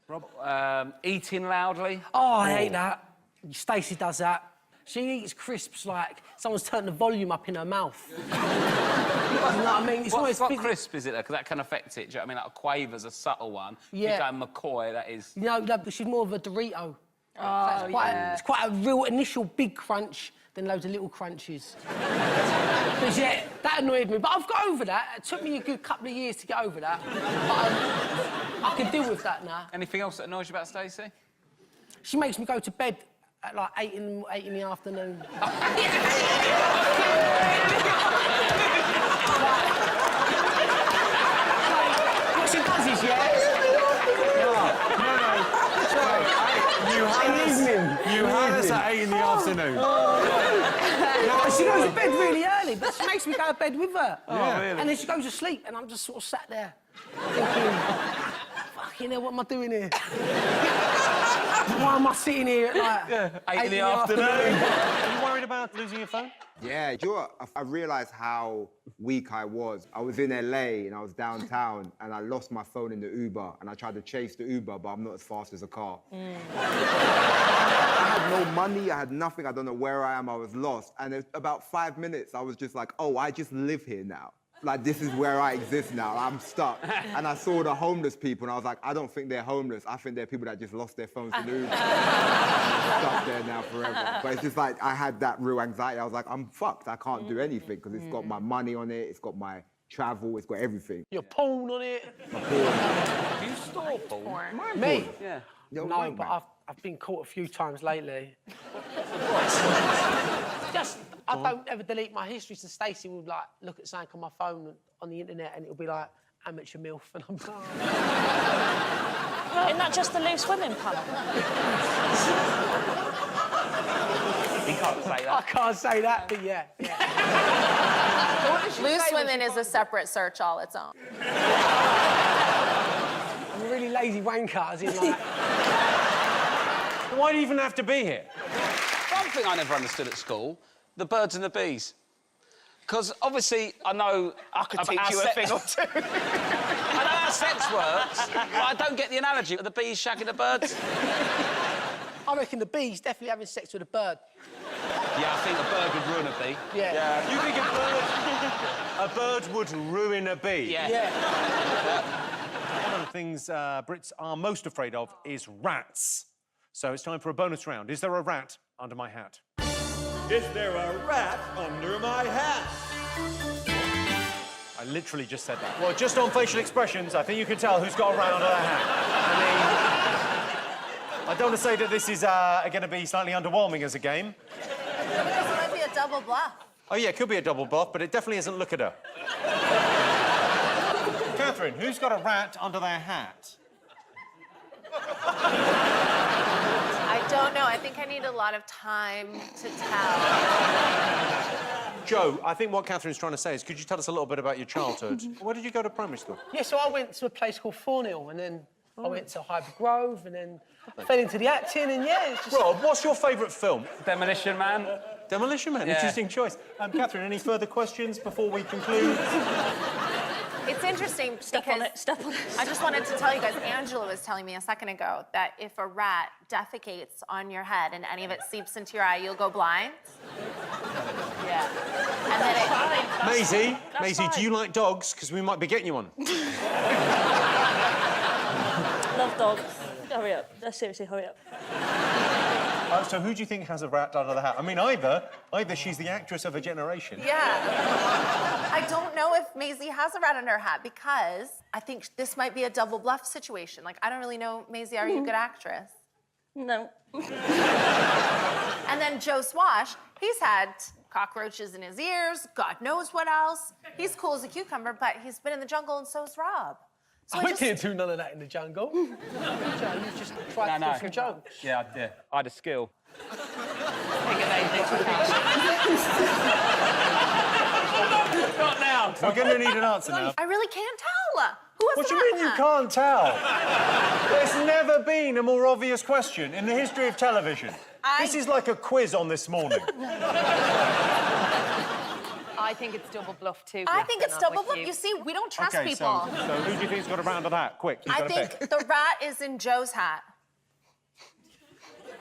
Rob, eating loudly. Oh, I hate that. Stacey does that. She eats crisps like someone's turned the volume up in her mouth. You know what I mean? It's what crisp is it, though? Because that can affect it. Do you know what I mean? Like a quaver's a subtle one. Yeah. If you go McCoy, that is... You know, she's more of a Dorito. Oh, It's quite a real initial big crunch, then loads of little crunches. But yeah, that annoyed me. But I've got over that. It took me a good couple of years to get over that. But I can deal with that now. Anything else that annoys you about Stacey? She makes me go to bed at like 8 in the afternoon. What she does is, You had us at 8 in the afternoon. She goes to bed really early, but she makes me go to bed with her. Oh, really? And then she goes to sleep, and I'm just sort of sat there thinking, fucking hell, what am I doing here? Why am I sitting here at like 8 in the afternoon? Are you worried about losing your phone? Yeah, do you know what? I realised how weak I was. I was in LA and I was downtown and I lost my phone in the Uber and I tried to chase the Uber, but I'm not as fast as a car. I had no money, I had nothing, I don't know where I am, I was lost. And in about 5 minutes, I was just like, oh, I just live here now. Like, this is where I exist now. I'm stuck. And I saw the homeless people, and I was like, I don't think they're homeless. I think they're people that just lost their phones to lose. I'm stuck there now forever. But it's just like, I had that real anxiety. I was like, I'm fucked. I can't do anything, because it's got my money on it, it's got my travel, it's got everything. your porn on it. My porn. Do you store porn? Me? Yeah. No, but I've been caught a few times lately. Just, I don't ever delete my history, so Stacey would like look at something on my phone on the internet and it'll be like amateur MILF, and I'm like... Isn't that just the loose women pun? He can't say that. I can't say that, but yeah. Loose women is a separate search all its own. I'm a really lazy wanker, as in like... Why do you even have to be here? One thing I never understood at school, the birds and the bees. Because obviously I know... I could teach you a thing or two. I know how sex works, but I don't get the analogy of the bees shagging the birds. I reckon the bee's definitely having sex with a bird. Yeah, I think a bird would ruin a bee. Yeah. You think a bird would ruin a bee? Yeah. One of the things Brits are most afraid of is rats. So it's time for a bonus round. Is there a rat under my hat? Is there a rat under my hat? I literally just said that. Well, just on facial expressions, I think you can tell who's got a rat under their hat. I don't want to say that this is going to be slightly underwhelming as a game. This might be a double bluff. Oh, yeah, it could be a double bluff, but it definitely isn't look at her. Catherine, who's got a rat under their hat? I don't know. I think I need a lot of time to tell. Joe, I think what Catherine's trying to say is, could you tell us a little bit about your childhood? Where did you go to primary school? Yeah, so I went to a place called Thornhill, and then I went to Hyper Grove, and then fell into the acting, and yeah, it's just... Rob, what's your favourite film? Demolition Man. Demolition Man, interesting choice. Catherine, any further questions before we conclude? It's interesting Step on it. I just wanted to tell you guys, Angela was telling me a second ago that if a rat defecates on your head and any of it seeps into your eye, you'll go blind. Yeah. And then it... Maisie, do you like dogs? Because we might be getting you one. Love dogs. Hurry up. Seriously, hurry up. So who do you think has a rat under the hat? I mean, either she's the actress of a generation. Yeah. I don't know if Maisie has a rat under her hat because I think this might be a double bluff situation. Like, I don't really know, Maisie, are you a good actress? No. And then Joe Swash, he's had cockroaches in his ears, God knows what else. He's cool as a cucumber, but he's been in the jungle and so's Rob. So I didn't do none of that in the jungle. Joe, you just tried to do some jokes. Yeah, I had a skill. Not now. We're going to need an answer now. I really can't tell. Who has What do the you mean you rat? can't tell? There's never been a more obvious question in the history of television. This is like a quiz on This Morning. I I think it's double bluff too. I think it's not double with bluff. You see, we don't trust Okay, people. so who do you think's got a round of that? Quick, you've I got to think pick. the rat is in Joe's hat.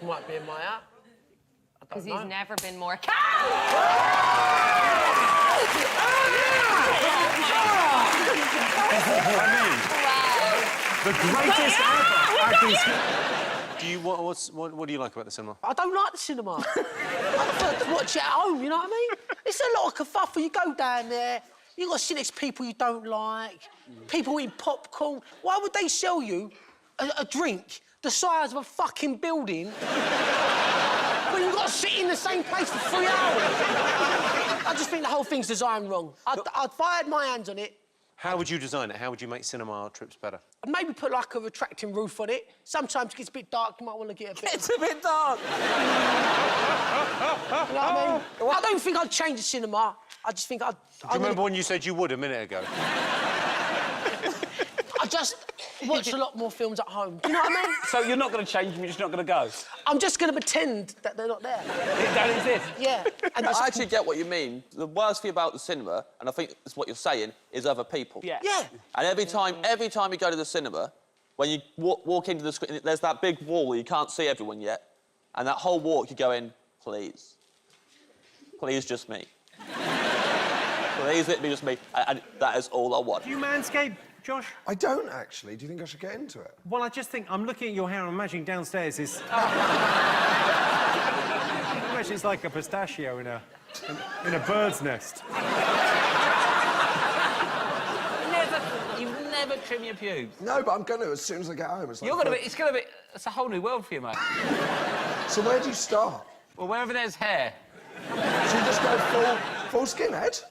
Might be in my hat. Because he's never been more. The greatest ever acting skill. Do you what do you like about the cinema? I don't like the cinema. I prefer to watch it at home, you know what I mean? It's a lot of kerfuffle. You go down there, you got to sit next to people you don't like, people eating popcorn. Why would they sell you a drink the size of a fucking building when you've got to sit in the same place for 3 hours? I just think the whole thing's designed wrong. If I had my hands on it... How would you design it? How would you make cinema trips better? I'd maybe put, like, a retracting roof on it. Sometimes it gets a bit dark, you might want to get a bit... It's a bit dark. You know what I mean? I don't think I'd change the cinema. I just think I'd... Do you remember when you said you would a minute ago? I just watch a lot more films at home. Do you know what I mean? So you're not going to change them, you're just not going to go? I'm just going to pretend that they're not there. It don't exist? Yeah. And I actually get what you mean. The worst thing about the cinema, and I think it's what you're saying, is other people. Yeah. Yeah. And every time you go to the cinema, when you walk into the screen, there's that big wall, you can't see everyone yet. And that whole walk, you go in, please. Please, just me. Please, let me just me. And that is all I want. Do you manscape, Josh? I don't, actually. Do you think I should get into it? Well, I just think... I'm looking at your hair and I'm imagining downstairs is... It's like a pistachio in a bird's nest. You never trim your pubes. No, but I'm going to as soon as I get home. It's like It's going to be... It's a whole new world for you, mate. So where do you start? Well, wherever there's hair. So you just go full skinhead?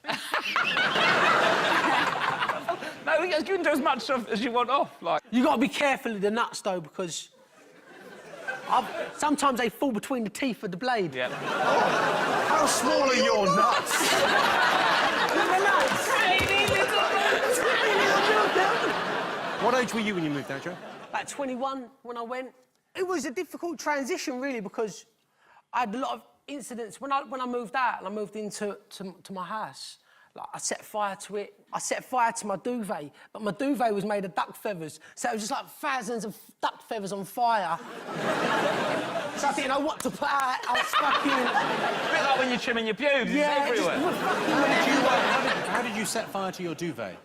No, you can do as much stuff as you want off, like... You got to be careful of the nuts, though, because... sometimes they fall between the teeth of the blade. Yeah. Oh, how small are your nuts? What age were you when you moved out, Joe? About 21 when I went. It was a difficult transition, really, because I had a lot of incidents. When I moved out and I moved into my house, like, I set fire to it. I set fire to my duvet, but my duvet was made of duck feathers, so it was just like thousands of duck feathers on fire. So I didn't know what to put out. I was fucking... A bit like when you're trimming your pubes, Yeah, it's everywhere. How did you set fire to your duvet?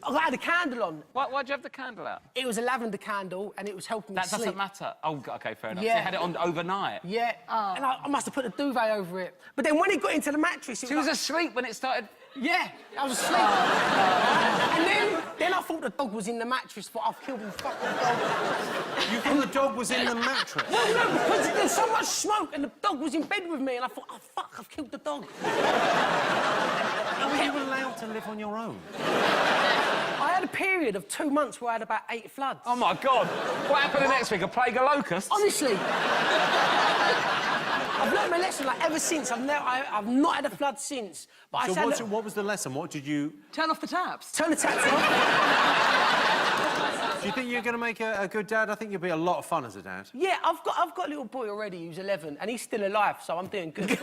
I had a candle on. Why'd you have the candle out? It was a lavender candle, and it was helping me That sleep. doesn't matter. Oh, OK, fair enough. Yeah. So you had it on overnight? Yeah. Oh. And I must have put a duvet over it. But then when it got into the mattress... She was asleep when it started... Yeah, I was asleep. And then I thought the dog was in the mattress, but I've killed the fucking dog. You thought the dog was in the mattress? No, because there's so much smoke and the dog was in bed with me and I thought, oh, fuck, I've killed the dog. Were you allowed to live on your own? I had a period of 2 months where I had about 8 floods. Oh, my God. What happened the next week? A plague of locusts? Honestly. I've learned my lesson, like, ever since. I've not had a flood since. But So what was the lesson? What did you... Turn off the taps. Turn the taps off. Do you think you're going to make a good dad? I think you'll be a lot of fun as a dad. Yeah, I've got a little boy already who's 11, and he's still alive, so I'm doing good.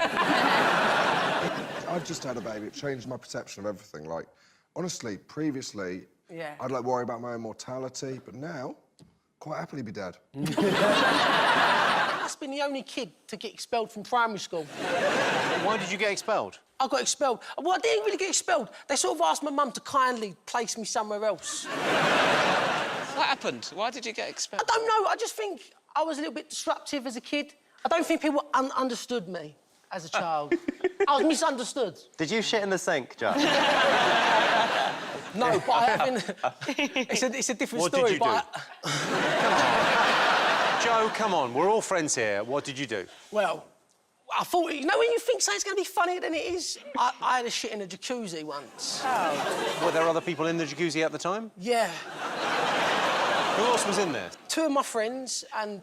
I've just had a baby. It changed my perception of everything. Like, honestly, previously, Yeah. I'd, like, worry about my own mortality, but now, quite happily be dad. I've been the only kid to get expelled from primary school. Why did you get expelled? I got expelled. Well, I didn't really get expelled. They sort of asked my mum to kindly place me somewhere else. What happened? Why did you get expelled? I don't know. I just think I was a little bit disruptive as a kid. I don't think people understood me as a child. I was misunderstood. Did you shit in the sink, Joe? No, but I have been... it's a different story. What did you do? Joe, come on. We're all friends here. What did you do? Well, I thought... You know when you think something's going to be funnier than it is? I had a shit in a jacuzzi once. Oh. Were there other people in the jacuzzi at the time? Yeah. Who else was in there? 2 of my friends and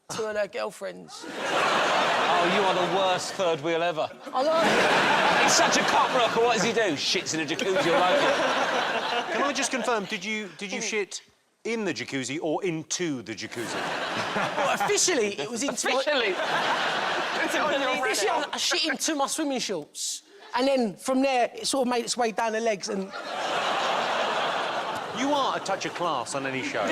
2 of their girlfriends. Oh, you are the worst third wheel ever. I like it. He's such a cock rocker. What does he do? Shits in a jacuzzi all over. Can I just confirm, did you shit in the jacuzzi or into the jacuzzi? Well, officially, it was into... Officially? Officially, I shit into my swimming shorts. And then from there, it sort of made its way down the legs and... You are a touch of class on any show.